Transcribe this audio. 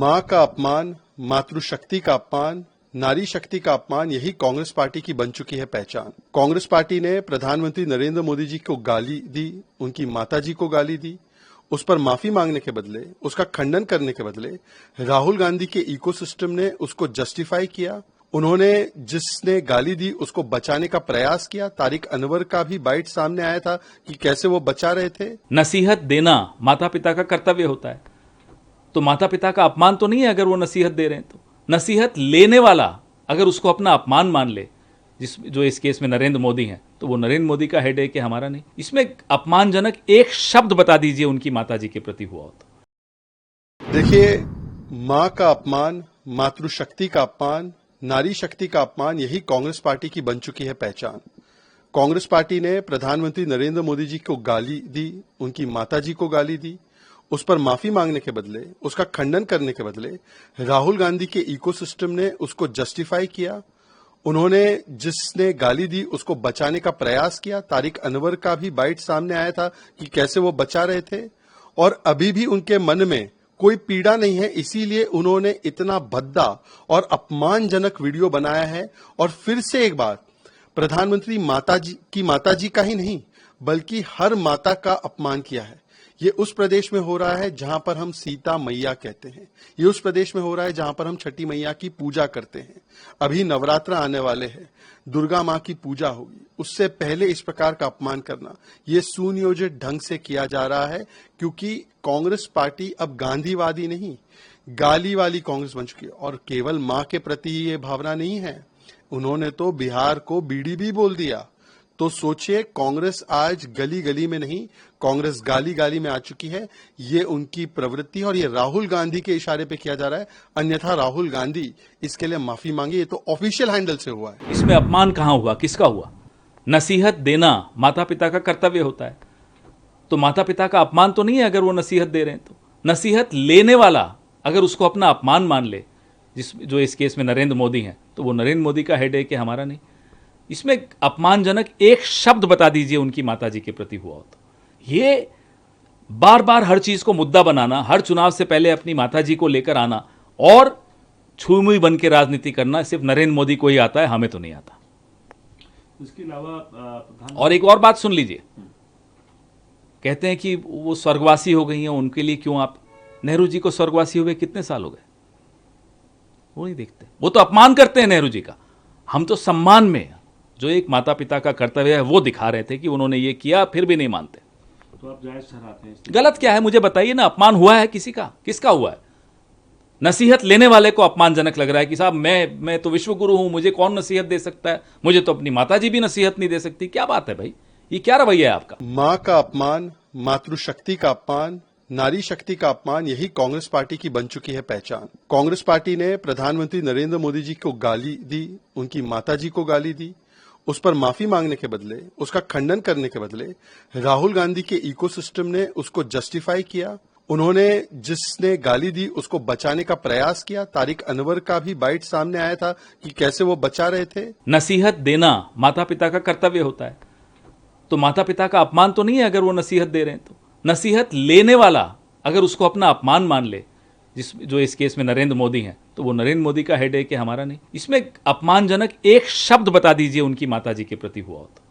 माँ का अपमान, मातृशक्ति का अपमान, नारी शक्ति का अपमान, यही कांग्रेस पार्टी की बन चुकी है पहचान। कांग्रेस पार्टी ने प्रधानमंत्री नरेंद्र मोदी जी को गाली दी, उनकी माताजी को गाली दी, उस पर माफी मांगने के बदले, उसका खंडन करने के बदले राहुल गांधी के इकोसिस्टम ने उसको जस्टिफाई किया। उन्होंने जिसने गाली दी उसको बचाने का प्रयास किया। तारिक अनवर का भी बाइट सामने आया था कि कैसे वो बचा रहे थे। नसीहत देना माता पिता का कर्तव्य होता है, तो माता पिता का अपमान तो नहीं है अगर वो नसीहत दे रहे हैं। तो नसीहत लेने वाला अगर उसको अपना अपमान मान ले, जो इस केस में नरेंद्र मोदी हैं, तो वो नरेंद्र मोदी का हेडेक है, हमारा नहीं। इसमें अपमानजनक एक शब्द बता दीजिए उनकी माताजी के प्रति हुआ हो तो। देखिए, माँ का अपमान, मातृशक्ति का अपमान, नारी शक्ति का अपमान, यही कांग्रेस पार्टी की बन चुकी है पहचान। कांग्रेस पार्टी ने प्रधानमंत्री नरेंद्र मोदी जी को गाली दी, उनकी माताजी को गाली दी, उस पर माफी मांगने के बदले, उसका खंडन करने के बदले राहुल गांधी के इकोसिस्टम ने उसको जस्टिफाई किया। उन्होंने जिसने गाली दी उसको बचाने का प्रयास किया। तारिक अनवर का भी बाइट सामने आया था कि कैसे वो बचा रहे थे, और अभी भी उनके मन में कोई पीड़ा नहीं है, इसीलिए उन्होंने इतना भद्दा और अपमानजनक वीडियो बनाया है। और फिर से एक बार प्रधानमंत्री माताजी का ही नहीं बल्कि हर माता का अपमान किया है। ये उस प्रदेश में हो रहा है जहां पर हम सीता मैया कहते हैं, ये उस प्रदेश में हो रहा है जहां पर हम छठी मैया की पूजा करते हैं। अभी नवरात्र आने वाले हैं, दुर्गा माँ की पूजा होगी, उससे पहले इस प्रकार का अपमान करना ये सुनियोजित ढंग से किया जा रहा है, क्योंकि कांग्रेस पार्टी अब गांधीवादी नहीं, गाली वाली कांग्रेस बन चुकी है। और केवल माँ के प्रति ये भावना नहीं है, उन्होंने तो बिहार को बीड़ी भी बोल दिया। तो सोचिए, कांग्रेस आज गली गली में नहीं, कांग्रेस गाली गाली में आ चुकी है। ये उनकी प्रवृत्ति और ये राहुल गांधी के इशारे पे किया जा रहा है, अन्यथा राहुल गांधी इसके लिए माफी मांगी। ये तो ऑफिशियल हैंडल से हुआ है। इसमें अपमान कहां हुआ, किसका हुआ? नसीहत देना माता पिता का कर्तव्य होता है, तो माता पिता का अपमान तो नहीं है अगर वो नसीहत दे रहे हैं। तो नसीहत लेने वाला अगर उसको अपना अपमान मान ले, जो इस केस में नरेंद्र मोदी हैं, तो वो नरेंद्र मोदी का हेडेक है, हमारा नहीं। इसमें अपमानजनक एक शब्द बता दीजिए उनकी माताजी के प्रति हुआ हो तो। ये बार बार हर चीज को मुद्दा बनाना, हर चुनाव से पहले अपनी माताजी को लेकर आना और छुई बन के राजनीति करना सिर्फ नरेंद्र मोदी को ही आता है, हमें तो नहीं आता। इसके अलावा और एक और बात सुन लीजिए, कहते हैं कि वो स्वर्गवासी हो गई हैं, उनके लिए क्यों आप? नेहरू जी को स्वर्गवासी हुए कितने साल हो गए? वो नहीं देखते, वो तो अपमान करते हैं नेहरू जी का। हम तो सम्मान में जो एक माता पिता का कर्तव्य है वो दिखा रहे थे कि उन्होंने ये किया, फिर भी नहीं मानते। तो आप जायज ठहराते हैं? गलत क्या है मुझे बताइए ना। अपमान हुआ है किसी का? किसका हुआ है? नसीहत लेने वाले को अपमानजनक लग रहा है कि साहब मैं तो विश्व गुरु हूं, मुझे कौन नसीहत दे सकता है? मुझे तो अपनी माताजी भी नसीहत नहीं दे सकती। क्या बात है भाई, ये क्या रवैया है आपका? माँ का अपमान, मातृशक्ति का अपमान, नारी शक्ति का अपमान, यही कांग्रेस पार्टी की बन चुकी है पहचान। कांग्रेस पार्टी ने प्रधानमंत्री नरेंद्र मोदी जी को गाली दी, उनकी माताजी को गाली दी, उस पर माफी मांगने के बदले, उसका खंडन करने के बदले राहुल गांधी के इकोसिस्टम ने उसको जस्टिफाई किया। उन्होंने जिसने गाली दी उसको बचाने का प्रयास किया। तारिक अनवर का भी बाइट सामने आया था कि कैसे वो बचा रहे थे। नसीहत देना माता पिता का कर्तव्य होता है, तो माता पिता का अपमान तो नहीं है अगर वो नसीहत दे रहे हैं। तो नसीहत लेने वाला अगर उसको अपना अपमान मान ले, जो इस केस में नरेंद्र मोदी हैं, तो वो नरेंद्र मोदी का हेडेक है, हमारा नहीं। इसमें अपमानजनक एक शब्द बता दीजिए उनकी माताजी के प्रति हुआ हो तो।